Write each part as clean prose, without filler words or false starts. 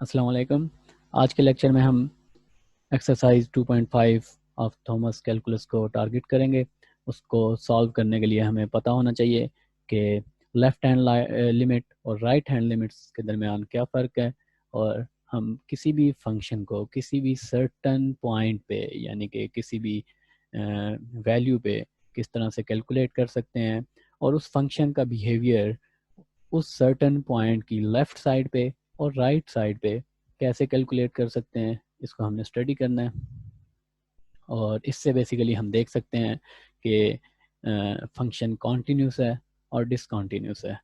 अस्सलाम वालेकुम। आज के लेक्चर में हम एक्सरसाइज 2.5 ऑफ थॉमस कैलकुलस को टारगेट करेंगे। उसको सॉल्व करने के लिए हमें पता होना चाहिए कि लेफ़्ट हैंड लिमिट और राइट हैंड लिमिट्स के दरमियान क्या फ़र्क है, और हम किसी भी फंक्शन को किसी भी सर्टन पॉइंट पे यानी कि किसी भी वैल्यू पे किस तरह से कैलकुलेट कर सकते हैं, और उस फंक्शन का बिहेवियर उस सर्टन पॉइंट की लेफ़्ट साइड पे और राइट साइड पे कैसे कैलकुलेट कर सकते हैं, इसको हमने स्टडी करना है। और इससे बेसिकली हम देख सकते हैं कि फंक्शन कॉन्टीन्यूस है और डिसकॉन्टीन्यूस है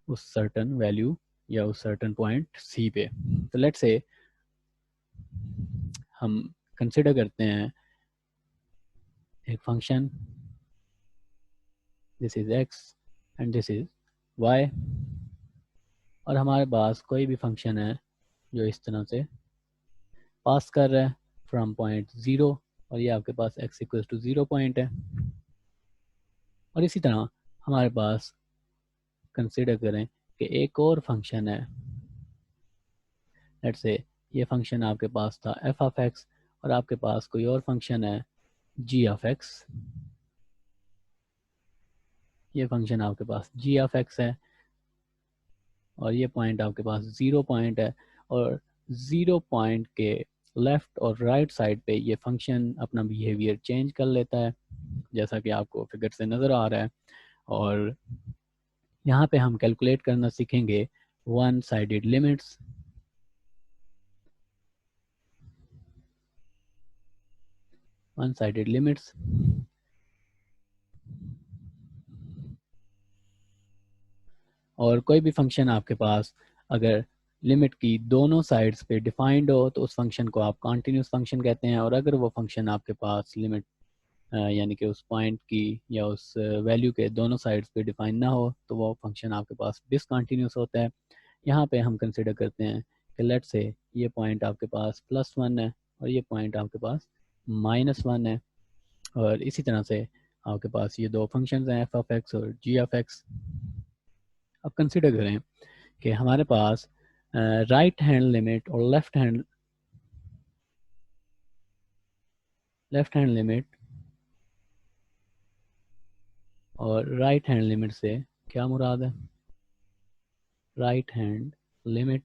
उस सर्टन वैल्यू या उस सर्टन पॉइंट सी पे। तो लेट्स से हम कंसिडर करते हैं एक function, this is x and this is y, और हमारे पास कोई भी फंक्शन है जो इस तरह से पास कर रहा है फ्रॉम पॉइंट ज़ीरो, और ये आपके पास x equal to zero point है। और इसी तरह हमारे पास कंसिडर करें कि एक और फंक्शन है, लेट्स से ये फंक्शन आपके पास था f ऑफ x, और आपके पास कोई और फंक्शन है g ऑफ x। ये फंक्शन आपके पास g ऑफ x है, और ये पॉइंट आपके पास ज़ीरो पॉइंट है, और ज़ीरो पॉइंट के लेफ़्ट और राइट साइड पे ये फंक्शन अपना बिहेवियर चेंज कर लेता है, जैसा कि आपको फिगर से नज़र आ रहा है। और यहाँ पे हम कैलकुलेट करना सीखेंगे one sided limits. One sided limits और कोई भी फंक्शन आपके पास अगर लिमिट की दोनों साइड्स पे डिफाइंड हो तो उस फंक्शन को आप कॉन्टिन्यूस फंक्शन कहते हैं, और अगर वो फंक्शन आपके पास लिमिट यानी कि उस पॉइंट की या उस वैल्यू के दोनों साइड्स पे डिफाइन ना हो तो वो फंक्शन आपके पास डिसकंटिन्यूस होता है। यहाँ पे हम कंसिडर करते हैं कि लेट से ये पॉइंट आपके पास +1 है और ये पॉइंट आपके पास -1 है, और इसी तरह से आपके पास ये दो फंक्शंस हैं एफ ऑफ एक्स और जी ऑफ एक्स। अब कंसिडर करें कि हमारे पास राइट हैंड लिमिट और लेफ्ट हैंड लिमिट और राइट हैंड लिमिट से क्या मुराद है। Right hand limit,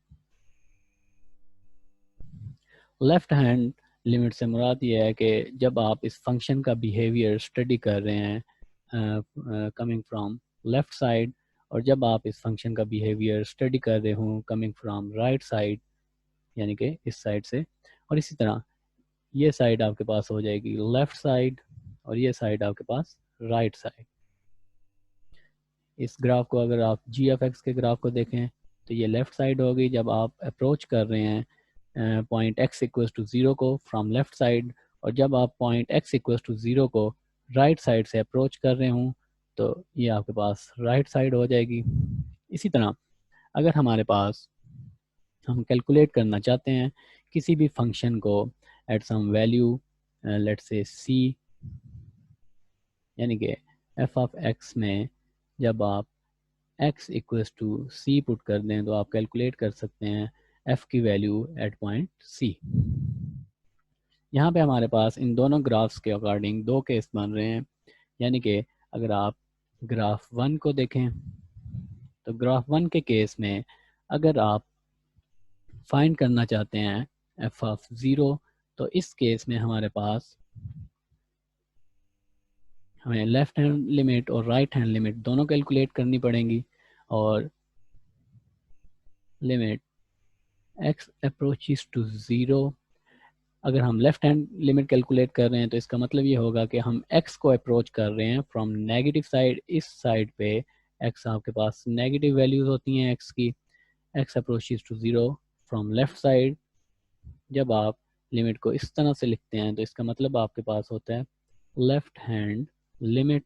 left hand limit से मुराद ये है कि जब आप इस फंक्शन का बिहेवियर स्टडी कर रहे हैं कमिंग फ्रॉम लेफ्ट साइड, और जब आप इस फंक्शन का बिहेवियर स्टडी कर रहे हो कमिंग फ्रॉम राइट साइड यानी कि इस साइड से। और इसी तरह ये साइड आपके पास हो जाएगी लेफ्ट साइड और ये साइड आपके पास राइट साइड। इस ग्राफ को अगर आप जी एफ एक्स के ग्राफ को देखें तो ये लेफ्ट साइड होगी जब आप अप्रोच कर रहे हैं point x equals to zero को फ्रॉम लेफ्ट साइड, और जब आप point x equals to zero को राइट साइड से अप्रोच कर रहे हूँ तो ये आपके पास राइट साइड हो जाएगी। इसी तरह अगर हमारे पास हम कैलकुलेट करना चाहते हैं किसी भी फंक्शन को at some value let's say सी, यानी कि एफ ऑफ एक्स में जब आप x equals to c put कर दें तो आप कैलकुलेट कर सकते हैं f की वैल्यू एट पॉइंट c। यहाँ पे हमारे पास इन दोनों ग्राफ्स के अकॉर्डिंग दो केस बन रहे हैं, यानी कि अगर आप ग्राफ वन को देखें तो ग्राफ वन के केस में अगर आप फाइंड करना चाहते हैं f ऑफ ज़ीरो, तो इस केस में हमारे पास हमें लेफ्ट हैंड लिमिट और राइट हैंड लिमिट दोनों कैलकुलेट करनी पड़ेंगी। और limit x approaches to zero, अगर हम लेफ्ट हैंड लिमिट कैलकुलेट कर रहे हैं तो इसका मतलब ये होगा कि हम x को अप्रोच कर रहे हैं फ्रॉम नेगेटिव साइड। इस साइड पे x आपके पास नेगेटिव वैल्यूज होती हैं x की, x approaches to zero from left side. जब आप लिमिट को इस तरह से लिखते हैं तो इसका मतलब आपके पास होता है लेफ्ट हैंड लिमिट,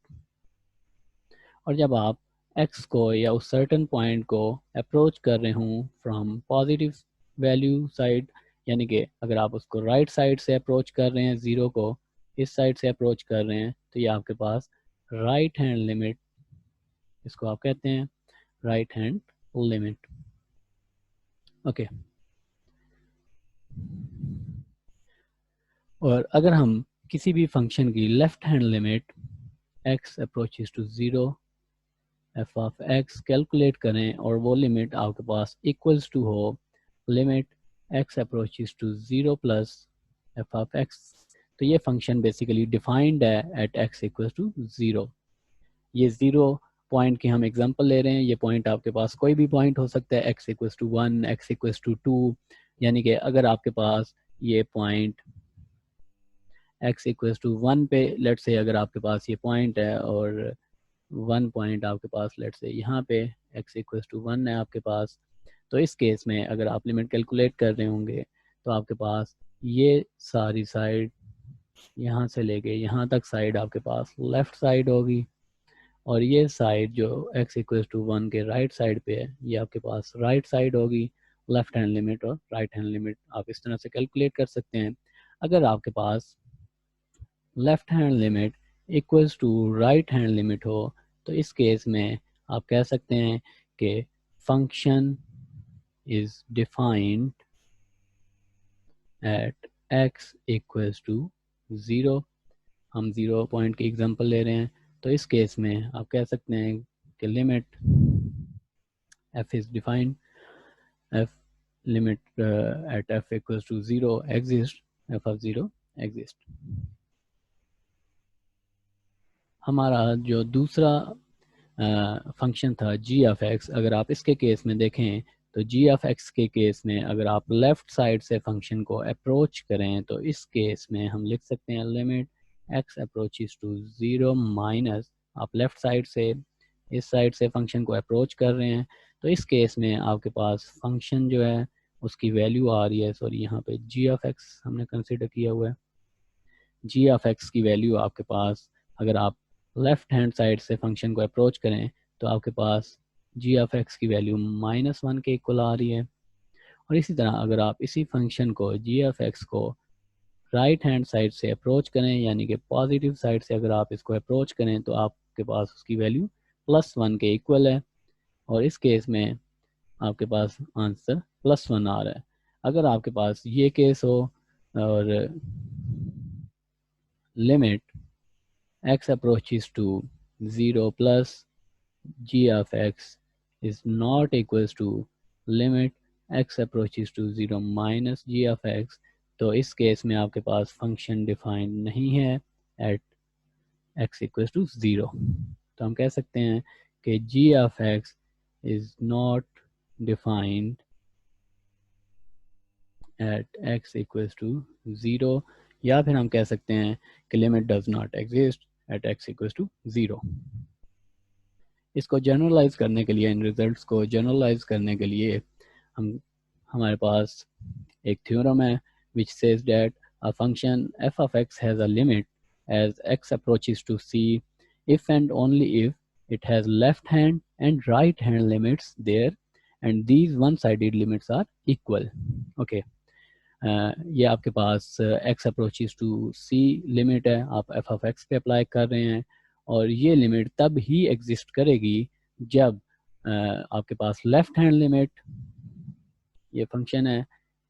और जब आप x को या उस सर्टन पॉइंट को अप्रोच कर रहे हूँ फ्रॉम पॉजिटिव वैल्यू साइड, यानी कि अगर आप उसको राइट साइड से अप्रोच कर रहे हैं ज़ीरो को इस साइड से अप्रोच कर रहे हैं तो ये आपके पास राइट हैंड लिमिट, इसको आप कहते हैं राइट हैंड लिमिट। ओके, और अगर हम किसी भी फंक्शन की left hand limit x approaches to 0 f of x calculate करें और वो लिमिट आपके पास इक्वल्स टू हो limit x approaches to 0 plus f of x, तो ये फंक्शन बेसिकली डिफाइंड है एट x इक्वल्स टू 0। ये 0 पॉइंट की हम एग्जांपल ले रहे हैं, ये पॉइंट आपके पास कोई भी पॉइंट हो सकता है, x equals to 1, x equals to 2, यानी कि अगर आपके पास ये पॉइंट x इक्वल्स टू 1 पे लेट से अगर आपके पास ये पॉइंट है और 1 पॉइंट आपके पास लेट से यहाँ पे x इक्वल्स टू 1 है आपके पास, तो इस केस में अगर आप लिमिट कैलकुलेट कर रहे होंगे तो आपके पास ये सारी साइड यहाँ से लेके यहाँ तक साइड आपके पास लेफ्ट साइड होगी और ये साइड जो x इक्वल्स टू 1 के राइट साइड पे है ये आपके पास राइट साइड होगी। लेफ्ट हैंड लिमिट और राइट हैंड लिमिट आप इस तरह से कैलकुलेट कर सकते हैं। अगर आपके पास left hand limit equals to right hand limit हो तो इस केस में आप कह सकते हैं कि function is defined at x equals to 0। हम 0 पॉइंट की एग्जांपल ले रहे हैं तो इस केस में आप कह सकते हैं कि limit f is defined f limit at f equals to 0 exist, f of 0 exist. हमारा जो दूसरा फंक्शन था g ऑफ x, अगर आप इसके केस में देखें तो g ऑफ x के केस में अगर आप लेफ्ट साइड से फंक्शन को अप्रोच करें तो इस केस में हम लिख सकते हैं limit x approaches to 0 minus, आप लेफ्ट साइड से इस साइड से फंक्शन को अप्रोच कर रहे हैं तो इस केस में आपके पास फंक्शन जो है उसकी वैल्यू आ रही है, सॉरी यहाँ पे g ऑफ x हमने कंसिडर किया हुआ है, g ऑफ x की वैल्यू आपके पास अगर आप लेफ्ट हैंड साइड से फंक्शन को अप्रोच करें तो आपके पास g ऑफ x की वैल्यू -1 के इक्वल आ रही है। और इसी तरह अगर आप इसी फंक्शन को g ऑफ x को राइट हैंड साइड से अप्रोच करें यानी कि पॉजिटिव साइड से अगर आप इसको अप्रोच करें तो आपके पास उसकी वैल्यू +1 के इक्वल है और इस केस में आपके पास आंसर +1 आ रहा है। अगर आपके पास ये केस हो और limit x approaches to 0 plus g of x is not equals to limit x approaches to 0 minus g of x, तो इस केस में आपके पास फंक्शन डिफाइंड नहीं है एट x इक्वल्स टू 0। तो हम कह सकते हैं कि g of x is not defined at x equals to 0, या फिर हम कह सकते हैं कि limit does not exist at x equals to 0। इसको जनरलाइज करने के लिए, इन रिजल्ट्स को जनरलाइज करने के लिए हमारे पास एक थ्योरम है which says that a function f of x has a limit as x approaches to c if and only if it has left hand and right hand limits there and these one-sided limits are equal. Okay. ये आपके पास x approaches to c limit है, आप f of x पे apply कर रहे हैं और ये लिमिट तब ही एग्जिस्ट करेगी जब आपके पास लेफ्ट हैंड लिमिट, ये फंक्शन है,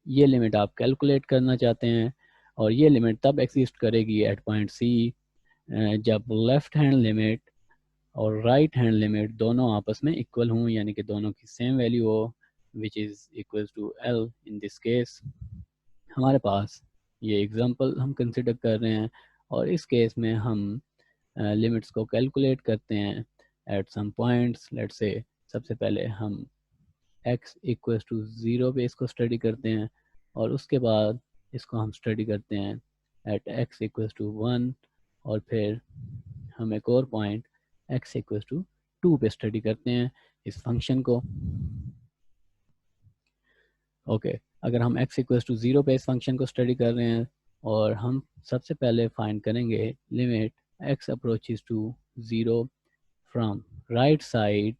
ये लिमिट आप कैलकुलेट करना चाहते हैं और ये लिमिट तब एग्जिस्ट करेगी एट पॉइंट c जब लेफ्ट हैंड लिमिट और राइट हैंड लिमिट दोनों आपस में इक्वल हों यानी कि दोनों की सेम वैल्यू हो which is equals to l। In this case हमारे पास ये एग्जांपल हम कंसिडर कर रहे हैं और इस केस में हम लिमिट्स को कैलकुलेट करते हैं at some points. Let's say सबसे पहले हम x इक्वल्स टू 0 पे इसको स्टडी करते हैं और उसके बाद इसको हम स्टडी करते हैं एट x इक्वल्स टू 1 और फिर हम एक और पॉइंट x इक्वल्स टू 2 पे स्टडी करते हैं इस फंक्शन को। ओके अगर हम x इक्वल्स टू 0 पे इस फंक्शन को स्टडी कर रहे हैं और हम सबसे पहले फाइंड करेंगे limit x approaches to 0 from right side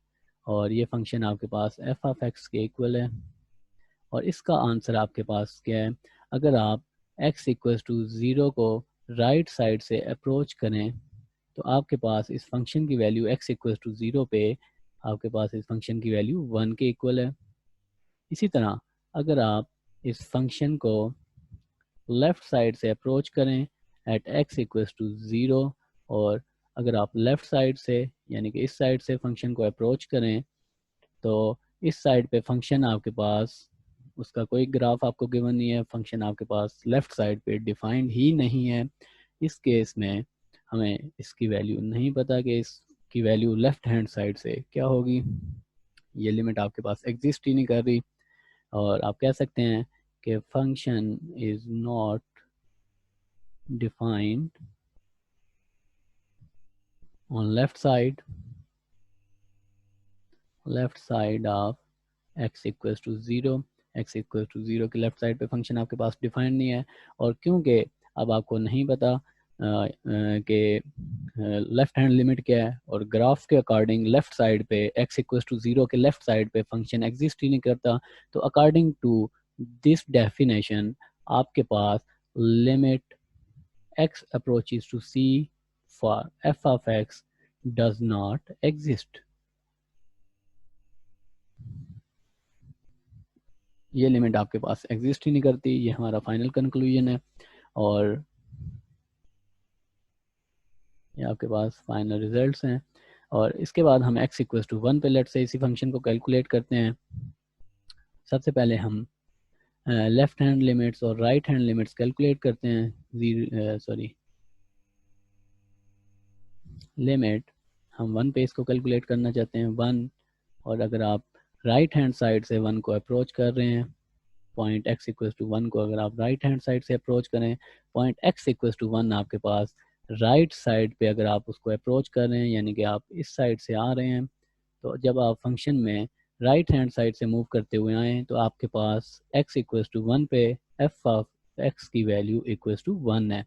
और ये फंक्शन आपके पास f ऑफ x के इक्वल है और इसका आंसर आपके पास क्या है। अगर आप x इक्वल्स टू 0 को राइट साइड से अप्रोच करें तो आपके पास इस फंक्शन की वैल्यू x इक्वल्स टू 0 पे आपके पास इस फंक्शन की वैल्यू 1 के इक्वल है। इसी तरह अगर आप इस फंक्शन को लेफ़्ट साइड से अप्रोच करें एट x इक्वल्स टू 0, और अगर आप लेफ़्ट साइड से यानी कि इस साइड से फंक्शन को अप्रोच करें तो इस साइड पे फंक्शन आपके पास उसका कोई ग्राफ आपको गिवन नहीं है, फंक्शन आपके पास लेफ़्ट साइड पे डिफाइंड ही नहीं है। इस केस में हमें इसकी वैल्यू नहीं पता कि इसकी वैल्यू लेफ़्ट हैंड साइड से क्या होगी। ये लिमिट आपके पास एग्जिस्ट ही नहीं कर रही, और आप कह सकते हैं कि function is not defined on left side of x equals to 0। x equals to 0 की लेफ्ट साइड पे फंक्शन आपके पास डिफाइंड नहीं है, और क्योंकि अब आपको नहीं पता कि लेफ्ट हैंड लिमिट क्या है, और ग्राफ के अकॉर्डिंग लेफ्ट साइड पे x इक्वल्स टू 0 के लेफ्ट साइड पे फंक्शन एग्जिस्ट ही नहीं करता, तो अकॉर्डिंग टू दिस डेफिनेशन आपके पास limit x approaches to c for f of x does not exist। ये लिमिट आपके पास एग्जिस्ट ही नहीं करती। ये हमारा फाइनल कंक्लूजन है, और ये आपके पास फाइनल रिजल्ट्स हैं। और इसके बाद हम x इक्वल्स टू 1 पे लेट से इसी फंक्शन को कैलकुलेट करते हैं। सबसे पहले हम लेफ्ट हैंड लिमिट्स और राइट हैंड लिमिट्स कैलकुलेट करते हैं। लिमिट हम 1 पे इसको कैलकुलेट करना चाहते हैं 1, और अगर आप राइट हैंड साइड से 1 को अप्रोच कर रहे हैं, पॉइंट x इक्वल्स टू 1 को अगर आप राइट हैंड साइड से अप्रोच करें, पॉइंट x इक्वल्स टू 1 आपके पास राइट साइड पे अगर आप उसको अप्रोच कर रहे हैं, यानी कि आप इस साइड से आ रहे हैं, तो जब आप फंक्शन में राइट हैंड साइड से मूव करते हुए आए तो आपके पास x इक्वल्स टू 1 पे f ऑफ x की वैल्यू इक्वल्स टू 1 है,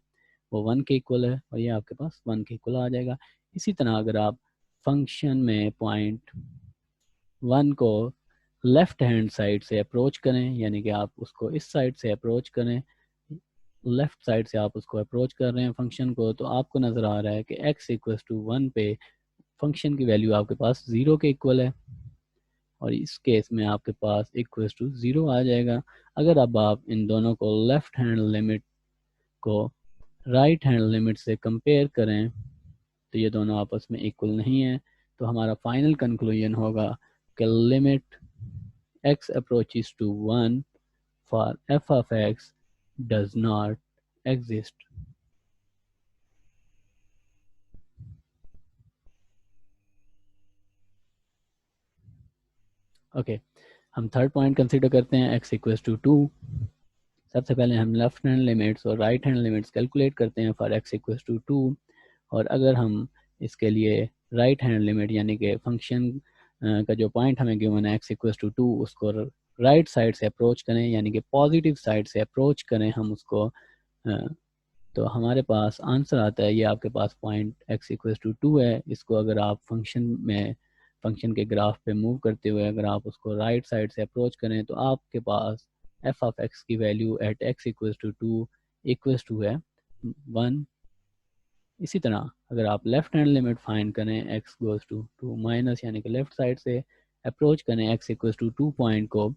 वो 1 के इक्वल है, और ये आपके पास 1 के इक्वल आ जाएगा। इसी तरह अगर आप फंक्शन में पॉइंट 1 को लेफ्ट हैंड साइड से अप्रोच करें, यानी कि आप उसको इस साइड से अप्रोच करें, लेफ्ट साइड से आप उसको अप्रोच कर रहे हैं फंक्शन को, तो आपको नज़र आ रहा है कि x इक्वल्स टू 1 पे फंक्शन की वैल्यू आपके पास 0 के इक्वल है, और इस केस में आपके पास इक्वल्स टू 0 आ जाएगा। अगर अब आप इन दोनों को लेफ्ट हैंड लिमिट को राइट हैंड लिमिट से कंपेयर करें तो ये दोनों आपस में इक्वल नहीं है, तो हमारा फाइनल कंक्लूजन होगा कि limit x approaches to 1 for f of x does not exist। Okay, हम थर्ड पॉइंट कंसीडर करते हैं x इक्वल्स टू 2। सबसे पहले हम लेफ्ट हैंड लिमिट्स और राइट हैंड लिमिट्स कैलकुलेट करते हैं फॉर x इक्वल्स टू 2, और अगर हम इसके लिए राइट हैंड लिमिट यानी कि फंक्शन का जो पॉइंट हमें गिवन है x इक्वल्स टू 2 उसको राइट साइड से अप्रोच करें, यानी कि पॉजिटिव साइड से अप्रोच करें हम उसको, तो हमारे पास आंसर आता है, ये आपके पास पॉइंट x इक्वल्स टू 2 है। इसको अगर आप फंक्शन के ग्राफ पे मूव करते हुए अगर आप उसको राइट साइड से अप्रोच करें तो आपके पास f ऑफ x की value at x equals to 2 equals to है 1। इसी तरह अगर आप लेफ्ट हैंड लिमिट फाइंड करें x गोज़ टू 2 माइनस, यानी कि लेफ्ट साइड से अप्रोच करें x इक्वल्स टू 2 पॉइंट को,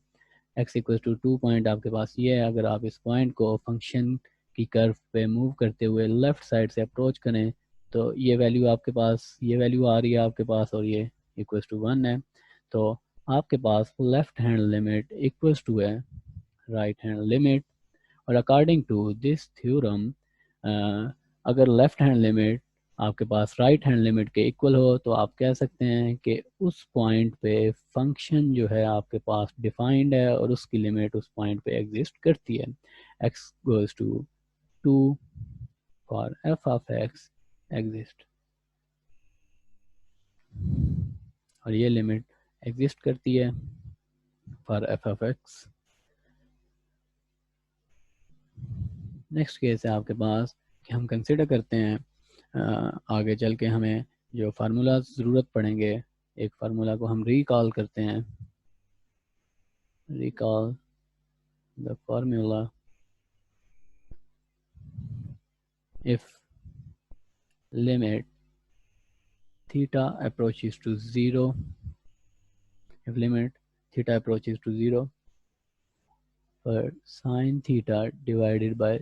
x इक्वल्स टू 2 पॉइंट आपके पास ये है। अगर आप इस पॉइंट को फंक्शन की कर्व पे मूव करते हुए लेफ्ट साइड से अप्रोच करें तो ये वैल्यू आपके पास, ये वैल्यू आ रही है आपके पास, और ये इक्वल्स टू 1 है, तो आपके पास left hand limit equals to है राइट हैंड लिमिट। और अकॉर्डिंग टू दिस थ्योरम अगर लेफ्ट हैंड लिमिट आपके पास राइट हैंड लिमिट के इक्वल हो तो आप कह सकते हैं कि उस पॉइंट पे फंक्शन जो है आपके पास डिफाइंड है और उसकी लिमिट उस पॉइंट पे एग्जिस्ट करती है। x goes to 2 for f of x exist, और ये लिमिट एग्जिस्ट करती है for f of x। Next case है आपके पास कि हम कंसिडर करते हैं आगे चल के हमें जो फार्मूला ज़रूरत पड़ेंगे, एक फार्मूला को हम रिकॉल करते हैं, recall the formula if limit theta approaches to 0, if limit theta approaches to 0 for sin theta divided by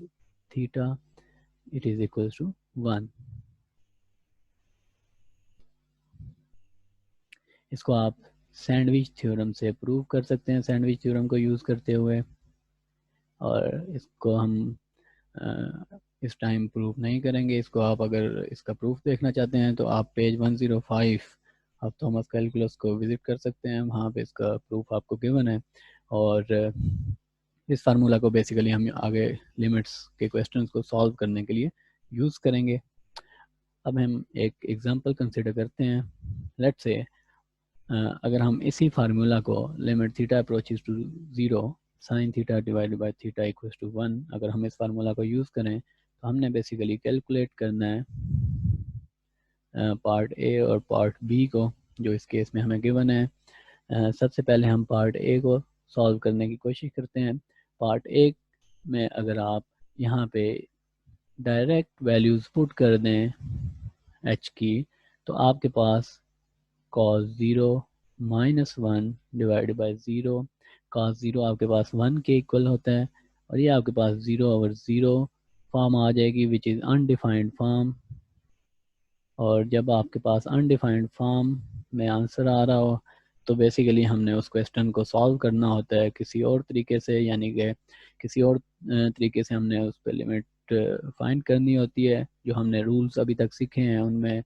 theta it is equal to 1। इसको आप सैंडविच थ्योरम से प्रूव कर सकते हैं, सैंडविच थ्योरम को यूज़ करते हुए। और इसको हम इस टाइम प्रूफ नहीं करेंगे। इसको आप अगर इसका प्रूफ देखना चाहते हैं तो आप पेज 105 आप थॉमस कैलकुलस को विज़िट कर सकते हैं, वहाँ पे इसका प्रूफ आपको गिवन है। और इस फार्मूला को बेसिकली हम आगे लिमिट्स के क्वेश्चंस को सॉल्व करने के लिए यूज़ करेंगे। अब हम एक एग्जांपल कंसिडर करते हैं। लेट्स से अगर हम इसी फार्मूला को limit theta approaches to 0 sine theta divided by theta equals to 1, अगर हम इस फार्मूला को यूज़ करें तो हमने बेसिकली कैलकुलेट करना है पार्ट ए और पार्ट बी को, जो इस केस में हमें गिवन है। सबसे पहले हम पार्ट ए को सॉल्व करने की कोशिश करते हैं। पार्ट ए में अगर आप यहाँ पे डायरेक्ट वैल्यूज़ पुट कर दें एच की, तो आपके पास cos 0 -1 डिवाइडेड बाई 0, cos 0 आपके पास 1 के इक्वल होता है, और ये आपके पास 0/0 फॉर्म आ जाएगी विच इज़ अनडिफाइंड फॉर्म। और जब आपके पास अनडिफाइंड फॉर्म में आंसर आ रहा हो तो बेसिकली हमने उस क्वेश्चन को सॉल्व करना होता है किसी और तरीके से, यानी कि किसी और तरीके से हमने उस पर लिमिट फाइंड करनी होती है। जो हमने रूल्स अभी तक सीखे हैं उनमें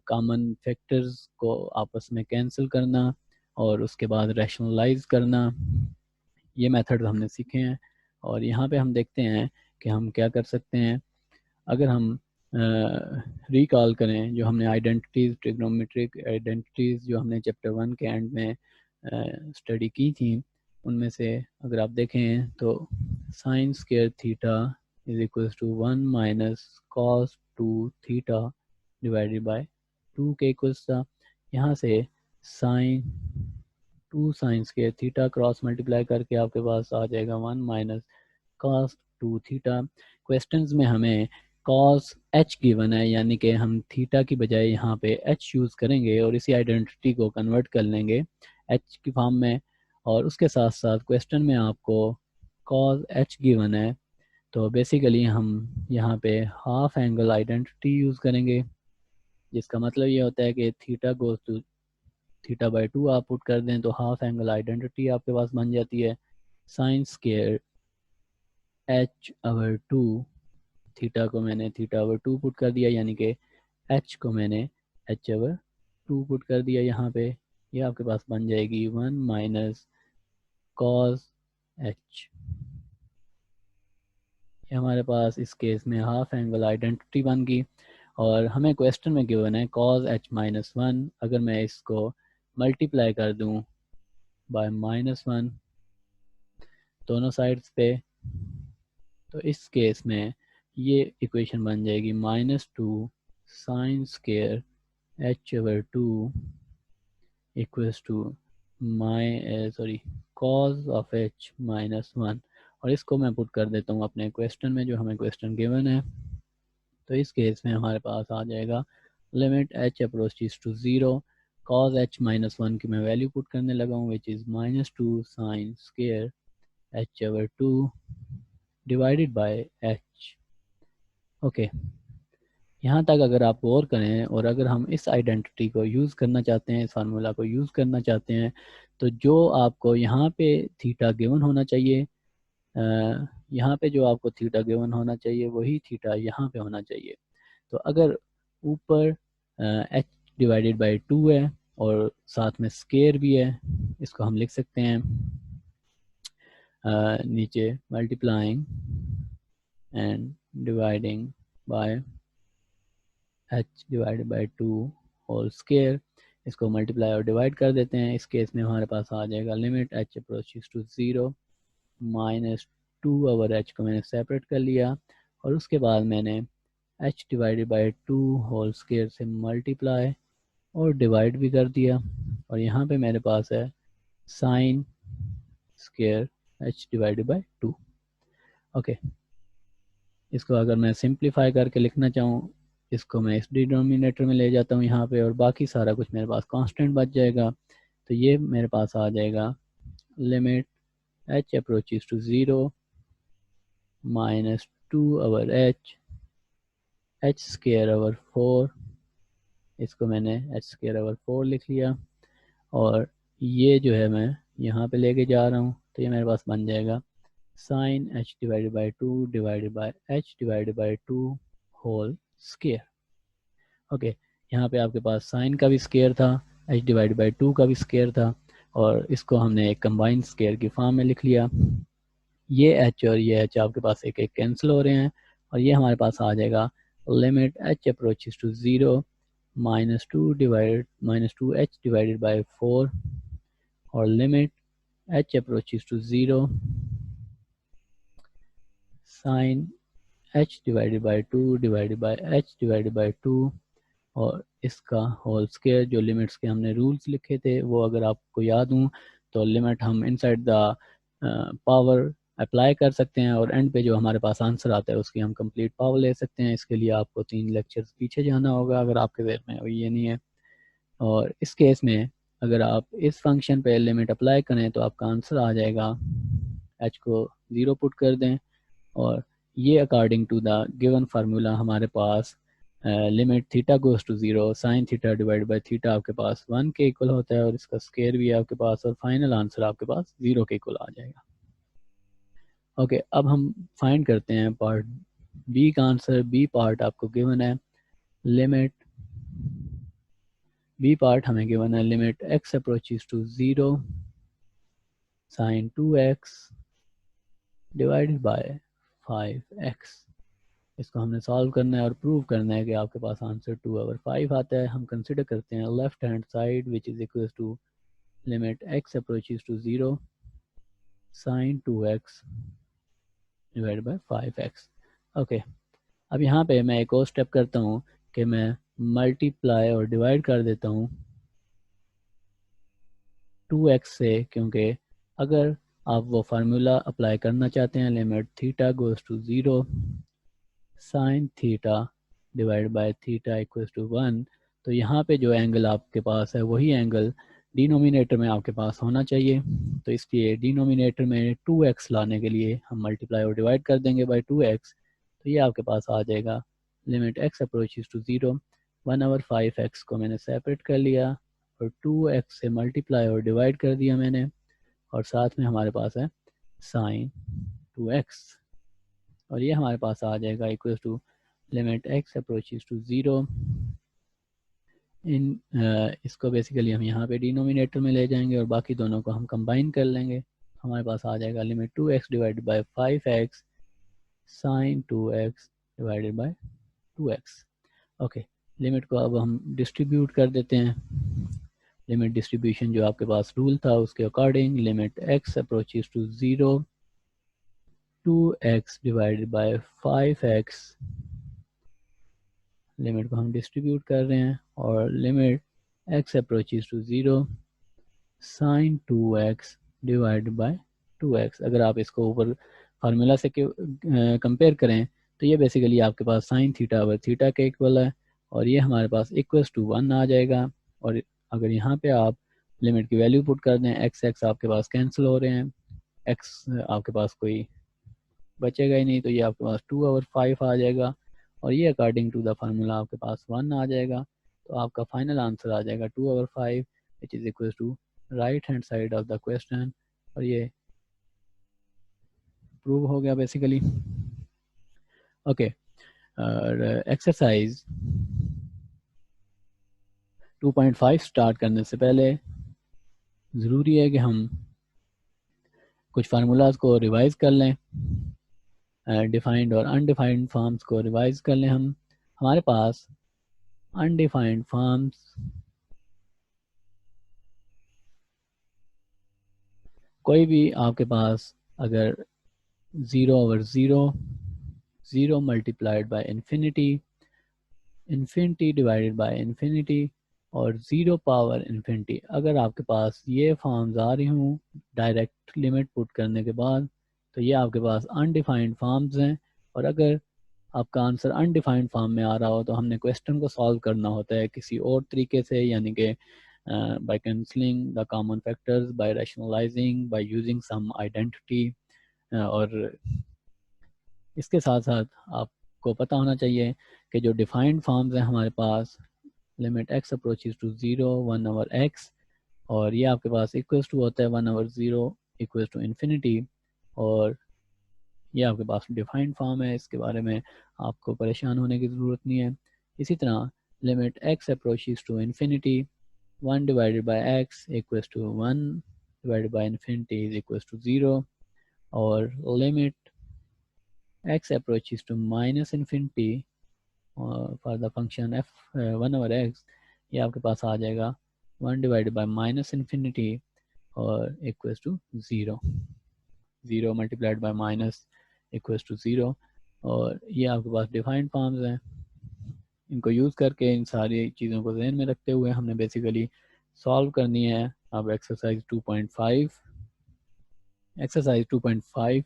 कॉमन फैक्टर्स को आपस में कैंसिल करना और उसके बाद रैशनलाइज करना, ये मेथड हमने सीखे हैं। और यहाँ पे हम देखते हैं कि हम क्या कर सकते हैं। अगर हम रिकॉल करें जो हमने आइडेंटिटीज़, ट्रिग्नोमेट्रिक आइडेंटिटीज़ जो हमने चैप्टर 1 के एंड में स्टडी की थी, उनमें से अगर आप देखें तो sine square theta is equal to 1 minus cos 2 theta divided by 2 के इक्वल्स था। यहाँ से sine 2 sine square theta cross multiply करके आपके पास आ जाएगा 1 माइनस कॉस 2 थीटा। क्वेश्चंस में हमें कॉस एच गिवन है, यानी कि हम थीटा की बजाय यहाँ पे एच यूज़ करेंगे और इसी आइडेंटिटी को कन्वर्ट कर लेंगे एच की फॉर्म में। और उसके साथ साथ क्वेश्चन में आपको कॉस एच गिवन है, तो बेसिकली हम यहाँ पे हाफ एंगल आइडेंटिटी यूज़ करेंगे, जिसका मतलब ये होता है कि theta goes to theta by 2 आप पुट कर दें तो हाफ एंगल आइडेंटिटी आपके पास बन जाती है साइन स्क्वायर h/2। थीटा को मैंने थीटा/2 पुट कर दिया, यानी कि h को मैंने h/2 पुट कर दिया यहाँ पे। ये आपके पास बन जाएगी 1 माइनस कॉस h। ये हमारे पास इस केस में हाफ एंगल आइडेंटिटी बन गई। और हमें क्वेश्चन में गिवन है cos h-1। अगर मैं इसको मल्टीप्लाई कर दूं बाय -1 दोनों साइड्स पे, तो इस केस में ये इक्वेशन बन जाएगी -2 sine square h/2 equals to cos of h-1। और इसको मैं पुट कर देता हूँ अपने क्वेश्चन में, जो हमें क्वेश्चन गिवन है। तो इस केस में हमारे पास आ जाएगा limit h approaches to 0 cos h-1 की मैं वैल्यू पुट करने लगा हूँ which is -2 sine square h/2 divided by h। Okay, यहाँ तक अगर आप गौर करें और अगर हम इस आइडेंटिटी को यूज़ करना चाहते हैं, इस फार्मूला को यूज़ करना चाहते हैं, तो जो आपको यहाँ पे थीटा गिवन होना चाहिए, यहाँ पे जो आपको थीटा गिवन होना चाहिए वही थीटा यहाँ पे होना चाहिए। तो अगर ऊपर h डिवाइडेड बाई 2 है और साथ में स्केयर भी है, इसको हम लिख सकते हैं नीचे multiplying and dividing by h divided by 2 whole square. इसको मल्टीप्लाई और डिवाइड कर देते हैं। इस केस में हमारे पास आ जाएगा limit h approaches to 0 -2/h को मैंने सेपरेट कर लिया और उसके बाद मैंने h divided by 2 whole square से मल्टीप्लाई और डिवाइड भी कर दिया। और यहाँ पे मेरे पास है sine square h divided by 2। Okay, इसको अगर मैं सिंप्लीफाई करके लिखना चाहूँ, इसको मैं इस डिनोमिनेटर में ले जाता हूँ यहाँ पे, और बाकी सारा कुछ मेरे पास कांस्टेंट बच जाएगा। तो ये मेरे पास आ जाएगा limit h approaches to 0 2/h, h square over 4, इसको मैंने h स्क्वायर ओवर 4 लिख लिया, और ये जो है मैं यहाँ पे लेके जा रहा हूँ, तो ये मेरे पास बन जाएगा sine h divided by 2 divided by h divided by 2 whole square. Okay, यहाँ पे आपके पास साइन का भी स्क्वायर था, h डिवाइडेड बाई 2 का भी स्क्वायर था, और इसको हमने एक कंबाइंड स्क्वायर की फॉर्म में लिख लिया। ये h और ये h आपके पास एक एक कैंसिल हो रहे हैं, और ये हमारे पास आ जाएगा limit h approaches to 0 -2h divided by 4, और limit h approaches to 0 sine h divided by 2 divided by h divided by 2, और इसका होल स्क्वायर। जो लिमिट्स के हमने रूल्स लिखे थे वो अगर आपको याद हूँ तो लिमिट हम इनसाइड द पावर अप्लाई कर सकते हैं, और एंड पे जो हमारे पास आंसर आता है उसकी हम कंप्लीट पावर ले सकते हैं। इसके लिए आपको 3 लेक्चर्स पीछे जाना होगा अगर आपके जहन में अभी ये नहीं है। और इस केस में अगर आप इस फंक्शन पे लिमिट अप्लाई करें तो आपका आंसर आ जाएगा, h को 0 पुट कर दें, और ये according to the given formula हमारे पास limit theta goes to 0 sine theta divide by theta आपके पास 1 के इक्वल होता है, और इसका स्क्वायर भी है आपके पास, और फाइनल आंसर आपके पास 0 के इक्वल आ जाएगा। ओके, अब हम फाइंड करते हैं पार्ट बी का आंसर। बी पार्ट आपको गिवन है, लिमिट बी पार्ट हमें गिवन है limit x approaches to 0 sine 2x divided by 5x। इसको हमने सॉल्व करना है और प्रूव करना है कि आपके पास आंसर 2/5 आता है। हम कंसिडर करते हैं left hand side which is equal to limit x approaches to 0 sine 2x divided by 5x। Okay, अब यहाँ पे मैं एक और स्टेप करता हूँ कि मैं मल्टीप्लाई और डिवाइड कर देता हूँ 2x से, क्योंकि अगर आप वो फार्मूला अप्लाई करना चाहते हैं limit theta goes to 0 sine theta divide by theta equals to 1, तो यहाँ पे जो एंगल आपके पास है वही एंगल डिनोमिनेटर में आपके पास होना चाहिए। तो इसलिए डिनोमिनेटर में 2x लाने के लिए हम मल्टीप्लाई और डिवाइड कर देंगे बाय 2x, तो ये आपके पास आ जाएगा limit x approaches to 0 1/5x को मैंने सेपरेट कर लिया, और 2x से मल्टीप्लाई और डिवाइड कर दिया मैंने, और साथ में हमारे पास है साइन 2x, और ये हमारे पास आ जाएगा equal to limit x approaches to 0 in इसको बेसिकली हम यहाँ पे डिनोमिनेटर में ले जाएंगे और बाकी दोनों को हम कंबाइन कर लेंगे। हमारे पास आ जाएगा limit 2x divided by 5x sine 2x divided by 2x। Okay, limit को अब हम डिस्ट्रीब्यूट कर देते हैं। लिमिट डिस्ट्रीब्यूशन जो आपके पास रूल था उसके according limit x approaches to 0 2x divided by 5x, limit को हम डिस्ट्रीब्यूट कर रहे हैं, और limit x approaches to 0 sine 2x divided by 2x। अगर आप इसको ऊपर फार्मूला से कंपेयर करें तो ये बेसिकली आपके पास साइन थीटा ओवर थीटा के इक्वल है, और ये हमारे पास इक्वल्स टू 1 आ जाएगा। और अगर यहाँ पे आप लिमिट की वैल्यू पुट कर दें, x आपके पास कैंसिल हो रहे हैं, x आपके पास कोई बचेगा ही नहीं, तो ये आपके पास 2/5 आ जाएगा, और ये अकॉर्डिंग टू द फार्मूला आपके पास 1 आ जाएगा। तो आपका फाइनल आंसर आ जाएगा 2/5 which is equal to right hand side of the question, और ये प्रूव हो गया बेसिकली। ओके, और एक्सरसाइज 2.5 स्टार्ट करने से पहले ज़रूरी है कि हम कुछ फार्मूलाज को रिवाइज कर लें, डिफाइंड और अनडिफाइंड फॉर्म्स को रिवाइज कर लें। हम हमारे पास अनडिफाइंड फॉर्म्स कोई भी आपके पास अगर 0/0 0 multiplied by infinity infinity divided by infinity और 0 पावर इन्फिनिटी, अगर आपके पास ये फॉर्म्स आ रही हूँ डायरेक्ट लिमिट पुट करने के बाद, तो ये आपके पास अनडिफाइंड फॉर्म्स हैं। और अगर आपका आंसर अनडिफाइंड फॉर्म में आ रहा हो तो हमने क्वेश्चन को सॉल्व करना होता है किसी और तरीके से, यानी कि by cancelling the common factors, by rationalising, by using some identity, और इसके साथ साथ आपको पता होना चाहिए कि जो डिफाइंड फॉर्म्स हैं हमारे पास, limit x approaches to 0 1 over x, और ये आपके पास इक्वल्स टू होता है 1 ओवर 0 इक्वल्स टू इन्फिनिटी, और ये आपके पास डिफाइंड फॉर्म है, इसके बारे में आपको परेशान होने की ज़रूरत नहीं है। इसी तरह limit x approaches to infinity 1 divided by x equals to 1 divided by infinity is equals to 0, और limit x approaches to minus infinity for the function f 1 over x, ये आपके पास आ जाएगा 1 डिवाइडेड बाय माइनस इन्फिनिटी और equals to 0, 0 multiplied by minus equals to 0, और ये आपके पास डिफाइंड फॉर्म्स हैं। इनको यूज़ करके इन सारी चीज़ों को ध्यान में रखते हुए हमने बेसिकली सॉल्व करनी है। अब एक्सरसाइज 2.5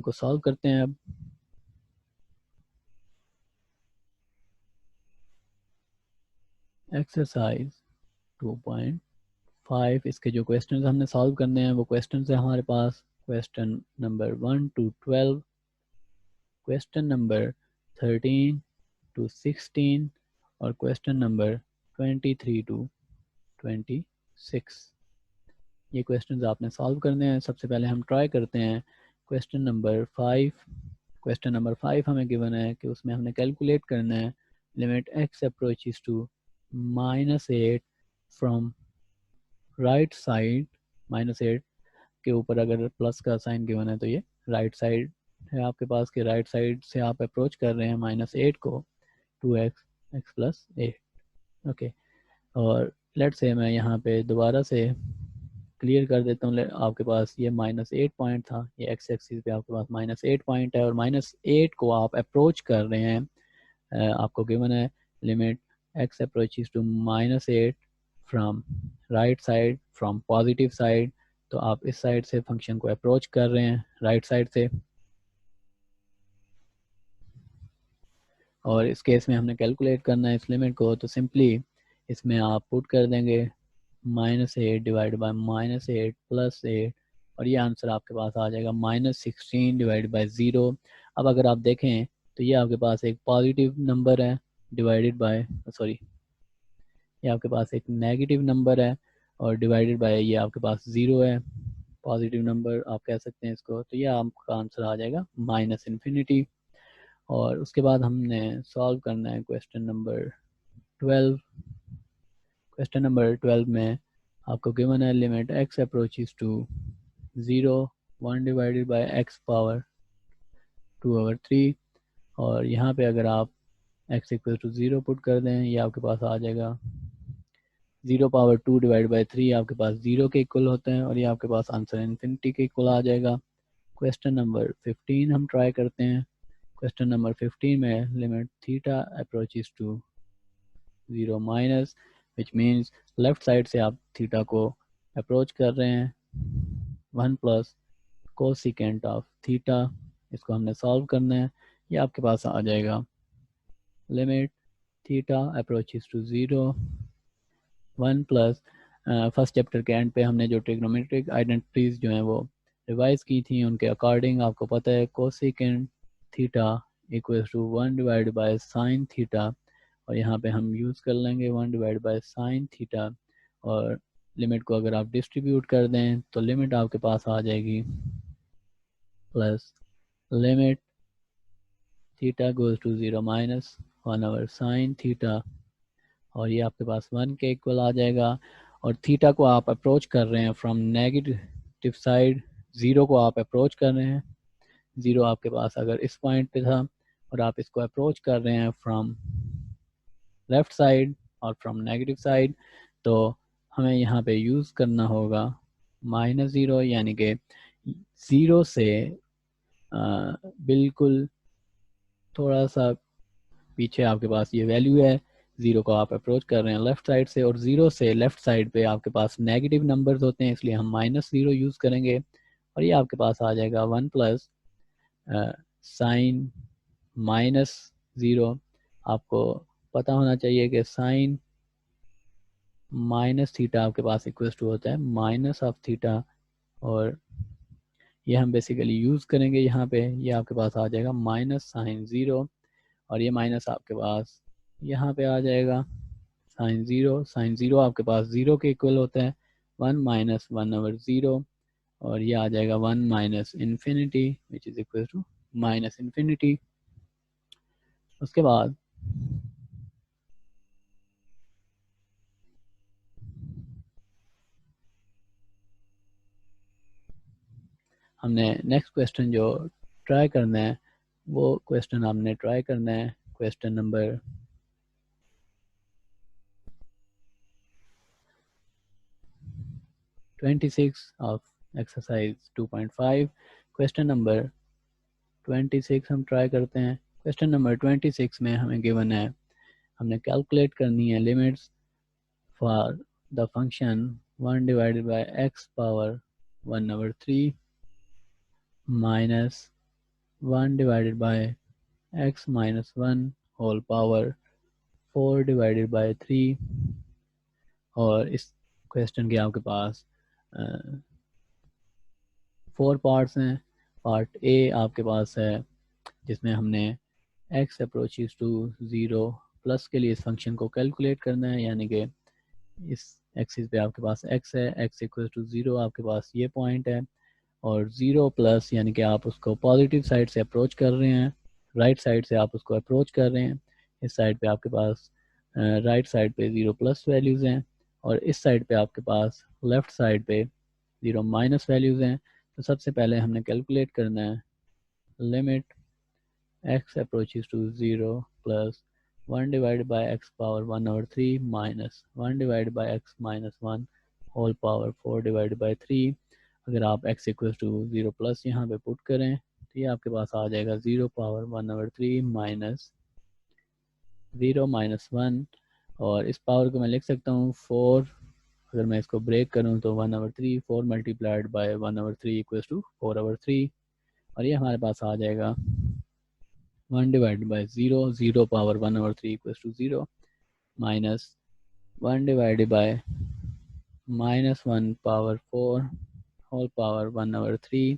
को सॉल्व करते हैं। अब एक्सरसाइज 2.5, इसके जो क्वेश्चन हमने सॉल्व करने हैं वो क्वेश्चन है हमारे पास question number 1 to 12, question number 13 to 16 और क्वेश्चन नंबर 23 to 26। ये क्वेश्चंस आपने सॉल्व करने हैं। सबसे पहले हम ट्राई करते हैं क्वेश्चन नंबर 5। क्वेश्चन नंबर 5 हमें गिवन है कि उसमें हमने कैलकुलेट करना है limit x approaches to -8 from right side, -8 के ऊपर अगर प्लस का साइन गिवन है तो ये राइट साइड है आपके पास, के राइट साइड से आप अप्रोच कर रहे हैं -8 को 2x x प्लस 8। ओके, और लेट्स से मैं यहाँ पे दोबारा से क्लियर कर देता हूँ। आपके पास ये -8 पॉइंट था, ये एक्स एक्सिस पे आपके पास -8 पॉइंट है, और -8 को आप अप्रोच कर रहे हैं। आपको गिवन है limit x approaches to -8 from right side from positive side, तो आप इस साइड से फंक्शन को अप्रोच कर रहे हैं राइट साइड से, और इस केस में हमने कैलकुलेट करना है इस लिमिट को, तो सिंपली इसमें आप पुट कर देंगे -8 डिवाइड बाय -8 प्लस 8, और ये आंसर आपके पास आ जाएगा -16 डिवाइड बाय 0। अब अगर आप देखें तो ये आपके पास एक पॉजिटिव नंबर है डिवाइडेड बाय, सॉरी, ये आपके पास एक नेगेटिव नंबर है और डिवाइडेड बाय ये आपके पास 0 है, पॉजिटिव नंबर आप कह सकते हैं इसको, तो ये आपका आंसर आ जाएगा -इन्फिनिटी। और उसके बाद हमने सॉल्व करना है क्वेश्चन नंबर 12। क्वेश्चन नंबर 12 में आपको गिवन है limit x approaches to 0 1 divided by x power 2/3, और यहाँ पे अगर आप x इक्वल टू 0 पुट कर दें, ये आपके पास आ जाएगा 0 पावर 2 डिवाइड बाई 3 आपके पास 0 के इक्वल होते हैं, और ये आपके पास आंसर इन्फिनिटी के इक्वल आ जाएगा। क्वेश्चन नंबर 15 हम ट्राई करते हैं। क्वेश्चन नंबर 15 में limit theta approaches to 0 minus, which means left side से आप थीटा को अप्रोच कर रहे हैं 1 प्लस कोसिकेंट ऑफ थीटा, इसको हमने सॉल्व करना है। ये आपके पास आ जाएगा limit theta approaches to 0 1 plus, first chapter के एंड पे हमने जो ट्रिग्नोमेट्रिक आइडेंटिटीज जो हैं वो रिवाइज की थी, उनके अकॉर्डिंग आपको पता है cosecant theta equals to 1 divide by sine theta, और यहाँ पे हम यूज़ कर लेंगे 1 डिवाइड बाय साइन थीटा, और लिमिट को अगर आप डिस्ट्रीब्यूट कर दें तो लिमिट आपके पास आ जाएगी plus limit theta goes to 0 minus 1 over sine theta, और ये आपके पास 1 के इक्वल आ जाएगा। और थीटा को आप अप्रोच कर रहे हैं फ्रॉम नेगेटिव साइड, 0 को आप अप्रोच कर रहे हैं, 0 आपके पास अगर इस पॉइंट पे था और आप इसको अप्रोच कर रहे हैं फ्रॉम लेफ्ट साइड और फ्रॉम नेगेटिव साइड, तो हमें यहाँ पे यूज़ करना होगा -0, यानी कि 0 से बिल्कुल थोड़ा सा पीछे आपके पास ये वैल्यू है, 0 को आप अप्रोच कर रहे हैं लेफ्ट साइड से, और 0 से लेफ्ट साइड पे आपके पास नेगेटिव नंबर्स होते हैं, इसलिए हम -0 यूज़ करेंगे, और ये आपके पास आ जाएगा 1 प्लस साइन -0। आपको पता होना चाहिए कि साइन माइनस थीटा आपके पास इक्वल टू होता है माइनस ऑफ थीटा, और ये हम बेसिकली यूज़ करेंगे यहाँ पे। ये आपके पास आ जाएगा माइनस साइन ज़ीरो, और ये माइनस आपके पास यहाँ पे आ जाएगा साइन ज़ीरो। साइन ज़ीरो आपके पास ज़ीरो के इक्वल होता है, 1 माइनस 1/0, और ये आ जाएगा 1 minus infinity which is equal to minus infinity. उसके बाद हमने नेक्स्ट क्वेश्चन जो ट्राई करना है, वो क्वेश्चन हमने ट्राई करना है question number 26 of exercise 2.5। Question number 26 हम ट्राई करते हैं। क्वेश्चन नंबर 26 में हमें गिवन है, हमने कैलकुलेट करनी है limits for the function 1 divided by x power 1/3 minus 1 divided by x minus 1 whole power 4 divided by 3। और इस क्वेश्चन के आपके पास 4 पार्ट्स हैं। पार्ट ए आपके पास है जिसमें हमने x अप्रोचेस टू 0 प्लस के लिए इस फंक्शन को कैलकुलेट करना है, यानी कि इस एक्सिस पे आपके पास x है, x इक्वल टू 0 आपके पास ये पॉइंट है, और 0 प्लस यानी कि आप उसको पॉजिटिव साइड से अप्रोच कर रहे हैं, राइट साइड से आप उसको अप्रोच कर रहे हैं। इस साइड पे आपके पास राइट साइड पे 0 प्लस वैल्यूज़ हैं, और इस साइड पे आपके पास लेफ़्ट साइड पे 0 माइनस वैल्यूज़ हैं। तो सबसे पहले हमने कैलकुलेट करना है limit x approaches to 0 plus 1 divided by x power 1/3 minus 1 divided by x minus 1 whole power 4 divided by 3। अगर आप x equals to 0 प्लस यहाँ पे पुट करें तो ये आपके पास आ जाएगा 0 पावर 1/3 माइनस 0 माइनस 1, और इस पावर को मैं लिख सकता हूँ 4। अगर मैं इसको ब्रेक करूँ तो 1/3 4 मल्टीप्लाइड बाय 1/3 इक्वल्स टू 4/3, और ये हमारे पास आ जाएगा 1 divided by 0, 0 power 1/3 equals to 0, minus 1 divided by minus 1 power 4 whole power 1/3,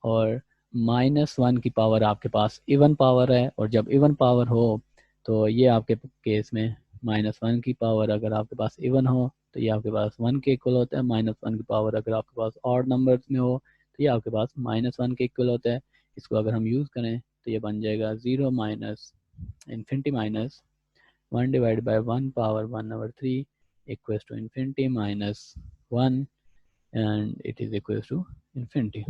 और माइनस 1 की पावर आपके पास इवन पावर है, और जब इवन पावर हो तो ये आपके केस में माइनस 1 की पावर अगर आपके पास इवन हो तो ये आपके पास 1 के इक्वल होता है। माइनस 1 की पावर अगर आपके पास ऑड नंबर्स में हो तो ये आपके पास माइनस 1 के इक्वल होता है। इसको अगर हम यूज़ करें तो ये बन जाएगा 0 minus infinity minus 1 divide by 1 power 1/3 equals to infinity minus 1, and it is equals to infinity.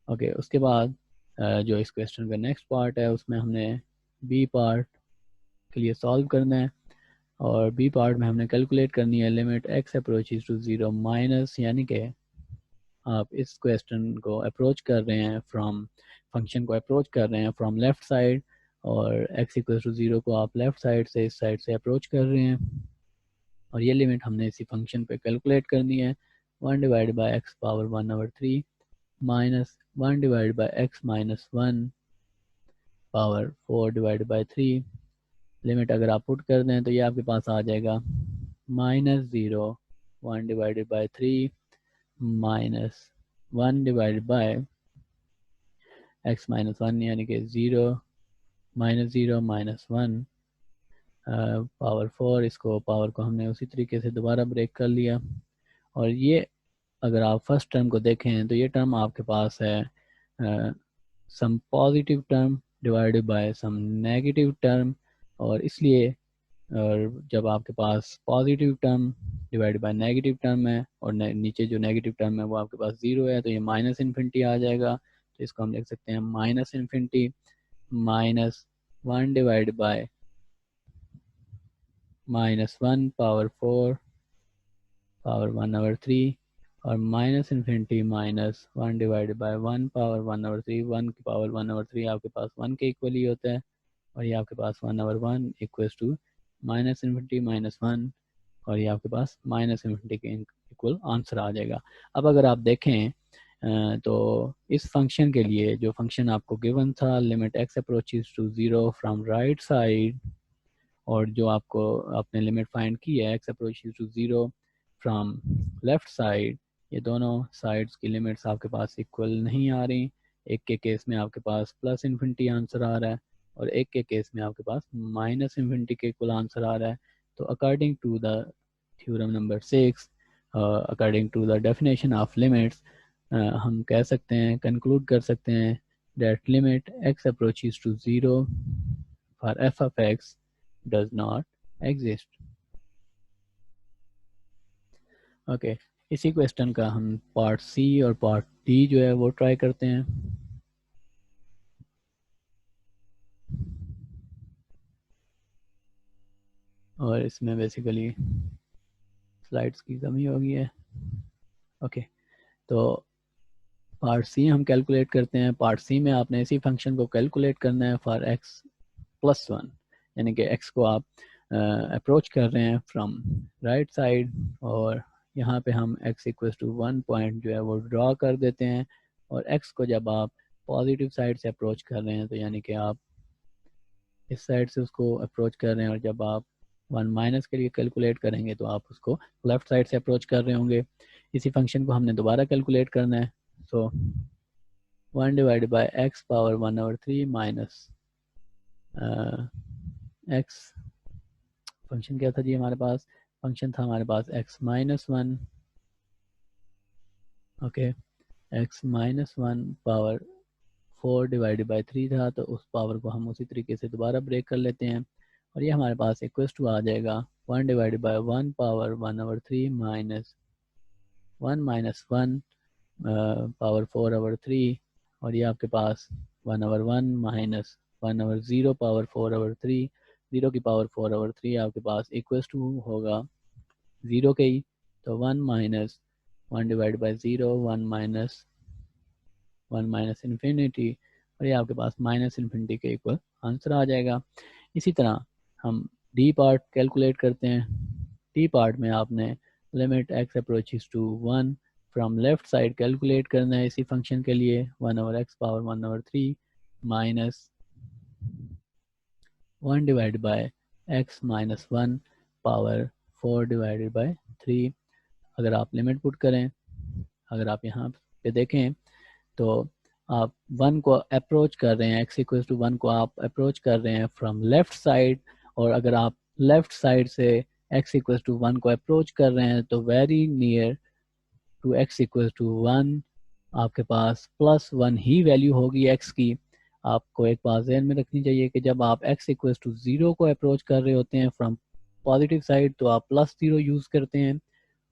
Okay, उसके बाद जो इस क्वेश्चन का नेक्स्ट पार्ट है उसमें हमने बी पार्ट के लिए सॉल्व करना है, और बी पार्ट में हमने कैलकुलेट करनी है limit x approaches to 0 minus, यानी कि आप इस क्वेश्चन को अप्रोच कर रहे हैं फ्रॉम, फंक्शन को अप्रोच कर रहे हैं फ्रॉम लेफ्ट साइड, और x इक्वल टू 0 को आप लेफ्ट साइड से इस साइड से अप्रोच कर रहे हैं, और ये लिमिट हमने इसी फंक्शन पे कैलकुलेट करनी है 1 divide by x power 1/3 minus 1 divide by x minus 1 power 4 divide by 3। Limit अगर आप पुट कर दें तो ये आपके पास आ जाएगा -0 1 divided by 3 minus 1 divided by x minus 1, यानी कि 0 माइनस 1 पावर 4। इसको पावर को हमने उसी तरीके से दोबारा ब्रेक कर लिया, और ये अगर आप फर्स्ट टर्म को देखें तो ये टर्म आपके पास है some positive term divided by some negative term, और इसलिए और जब आपके पास positive term divide by negative term है और नीचे जो नेगेटिव टर्म है वो आपके पास 0 है, तो ये माइनस इन्फिनिटी आ जाएगा। तो इसको हम लिख सकते हैं minus infinity minus 1 divide bye minus 1 power 4 power 1/3, और minus infinity minus 1 divided bye 1 power 1/3। 1 की पावर 1/3 आपके पास 1 के इक्वल ही होता है, और ये आपके पास 1/1 equals to minus infinity minus 1, और ये आपके पास माइनस इन्फिनिटी के इक्वल आंसर आ जाएगा। अब अगर आप देखें तो इस फंक्शन के लिए जो फंक्शन आपको गिवन था limit x approaches to 0 from right side, और जो आपको आपने लिमिट फाइंड की है x approaches to 0 from left side, ये दोनों साइड्स की लिमिट्स आपके पास इक्वल नहीं आ रही। एक के केस में आपके पास प्लस इन्फिनिटी आंसर आ रहा है और एक के केस में आपके पास माइनस इन्फिनिटी के इक्वल आंसर आ रहा है। तो according to the theorem number 6, according to the definition of limits, हम कह सकते हैं, कंक्लूड कर सकते हैं that limit x approaches to 0 for f of x does not exist. Okay, इसी क्वेश्चन का हम पार्ट सी और पार्ट डी जो है वो ट्राई करते हैं। और इसमें बेसिकली स्लाइड्स की कमी हो गई है। ओके, तो पार्ट सी हम कैलकुलेट करते हैं। पार्ट सी में आपने इसी फंक्शन को कैलकुलेट करना है फॉर एक्स प्लस 1, यानी कि एक्स को आप अप्रोच कर रहे हैं फ्रॉम राइट साइड, और यहाँ पे हम x इक्वल टू 1 पॉइंट जो है वो ड्रॉ कर देते हैं। और x को जब आप पॉजिटिव साइड से अप्रोच कर रहे हैं तो यानी कि आप इस साइड से उसको अप्रोच कर रहे हैं, और जब आप 1 माइनस के लिए कैलकुलेट करेंगे तो आप उसको लेफ्ट साइड से अप्रोच कर रहे होंगे। इसी फंक्शन को हमने दोबारा कैलकुलेट करना है। सो 1 divided by x power 1/3 minus x, function क्या था जी हमारे पास? फंक्शन था हमारे पास x minus 1, okay, x minus 1 power 4 divided by 3 था, तो उस पावर को हम उसी तरीके से दोबारा ब्रेक कर लेते हैं और ये हमारे पास इक्वल टू आ जाएगा 1 divided by 1 power 1/3 minus 1 minus 1 power 4/3, और ये आपके पास 1/1 माइनस 1/0 पावर 4/3, 0 की पावर 4/3 आपके पास इक्वल टू होगा 0 के ही। तो 1 minus 1 divide by 0, 1 minus infinity, और ये आपके पास माइनस इन्फिनिटी के इक्वल आंसर आ जाएगा। इसी तरह हम डी पार्ट कैलकुलेट करते हैं। डी पार्ट में आपने limit x approaches to 1 from left side calculate करना है इसी फंक्शन के लिए 1/x power 1/3 minus 1 divide by x minus 1 power 4 divided by 3। अगर आप लिमिट पुट करें, अगर आप यहाँ पे देखें तो आप 1 को अप्रोच कर रहे हैं, x इक्वल टू 1 को आप अप्रोच कर रहे हैं फ्रॉम लेफ्ट साइड, और अगर आप लेफ्ट साइड से x इक्वल टू 1 को अप्रोच कर रहे हैं तो very near to x equal to 1 आपके पास +1 ही वैल्यू होगी x की। आपको एक बात ध्यान में रखनी चाहिए कि जब आप x इक्वल टू 0 को अप्रोच कर रहे होते हैं फ्रॉम पॉजिटिव साइड तो आप +0 यूज़ करते हैं,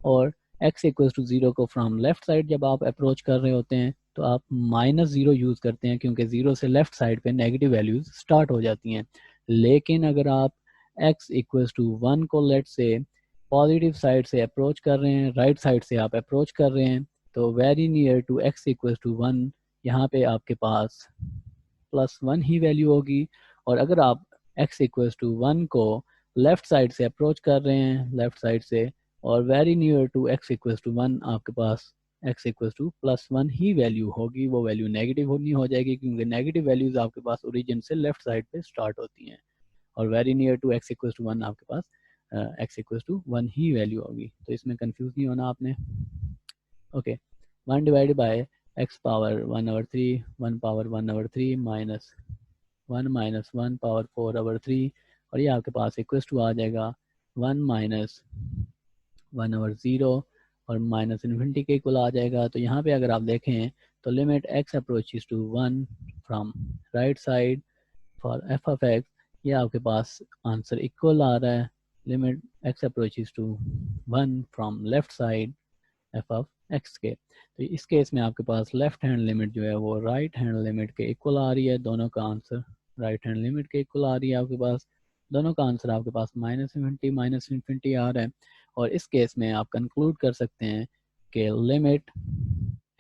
और x इक्वल टू 0 को फ्रॉम लेफ्ट साइड जब आप अप्रोच कर रहे होते हैं तो आप -0 यूज़ करते हैं, क्योंकि 0 से लेफ्ट साइड पे नेगेटिव वैल्यूज़ स्टार्ट हो जाती हैं। लेकिन अगर आप x इक्वल टू 1 को लेट से पॉजिटिव साइड से अप्रोच कर रहे हैं, राइट साइड से आप अप्रोच कर रहे हैं, तो very near to x equal to 1 यहाँ पे आपके पास +1 ही वैल्यू होगी। और अगर आप x इक्वल टू 1 को लेफ्ट साइड से अप्रोच कर रहे हैं, लेफ्ट साइड से, और very near to x equal to 1 आपके पास x इक्वल टू +1 ही वैल्यू होगी। वो वैल्यू नेगेटिव होनी हो जाएगी, क्योंकि नेगेटिव वैल्यूज आपके पास ओरिजिन से लेफ्ट साइड पे स्टार्ट होती हैं, और very near to x equal to 1 आपके पास x इक्वल टू 1 ही वैल्यू होगी। तो इसमें कंफ्यूज नहीं होना आपने। Okay, 1 divided by x power 1/3, 1 power 1/3 minus 1 minus 1 power 4/3, और ये आपके पास इक्वल टू आ जाएगा 1 माइनस 1/0 और माइनस इन्फिनिटी के इक्वल आ जाएगा। तो यहाँ पे अगर आप देखें तो limit x approaches to 1 from right side for f of x, ये आपके पास आंसर इक्वल आ रहा है limit x approaches to 1 from left side f of x के। तो इस केस में आपके पास लेफ्ट हैंड लिमिट जो है वो राइट हैंड लिमिट के इक्वल आ रही है। दोनों का आंसर राइट हैंड लिमिट के इक्वल आ रही है आपके पास। दोनों का आंसर आपके पास माइनस इन्फिनिटी आ रहा है। और इस केस में आप कंक्लूड कर सकते हैं कि limit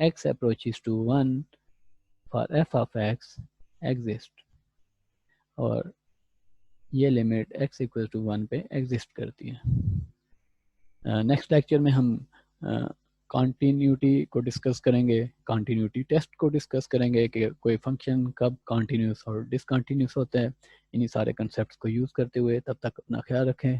x approaches to 1 for f of x exist, और ये लिमिट x इक्वल टू 1 पे एग्जिस्ट करती है। नेक्स्ट लेक्चर में हम कॉन्टीन्यूटी को डिस्कस करेंगे, कॉन्टीन्यूटी टेस्ट को डिस्कस करेंगे कि कोई फंक्शन कब कॉन्टीन्यूस और डिसकॉन्टीन्यूस होता है। इन्हीं सारे कंसेप्ट को यूज़ करते हुए, तब तक अपना ख्याल रखें।